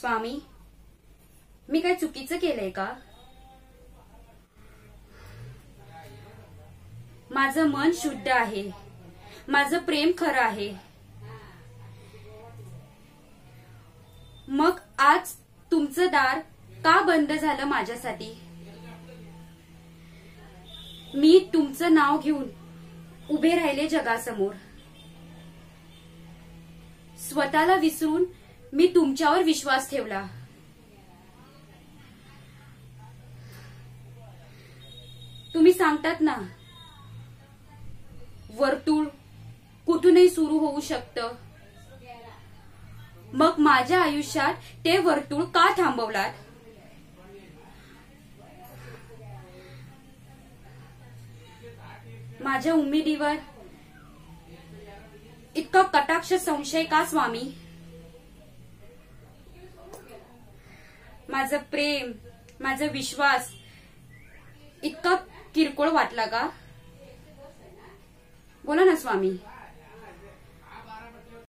स्वामी, मी काय चुकीचं केलंय का? माझं मन शुद्ध आहे, माझं प्रेम खरं आहे. मग आज तुमचं दार का बंद झालं माझ्यासाठी? मी तुमचं नाव घेऊन उभे राहिले जगासमोर. स्वतःला विसरून मी तुमच्यावर विश्वास ठेवला. तुम्ही सांगतात ना, वर्तुळ कुठूनही सुरू होऊ शकतं. मग माझ्या आयुष्यात ते वर्तुळ का थांबवलात? माझ्या उमेदीवर इतका कटाक्ष संशय का स्वामी? माझं प्रेम, माझा विश्वास इतका किरकोळ वाटला का? बोला ना स्वामी.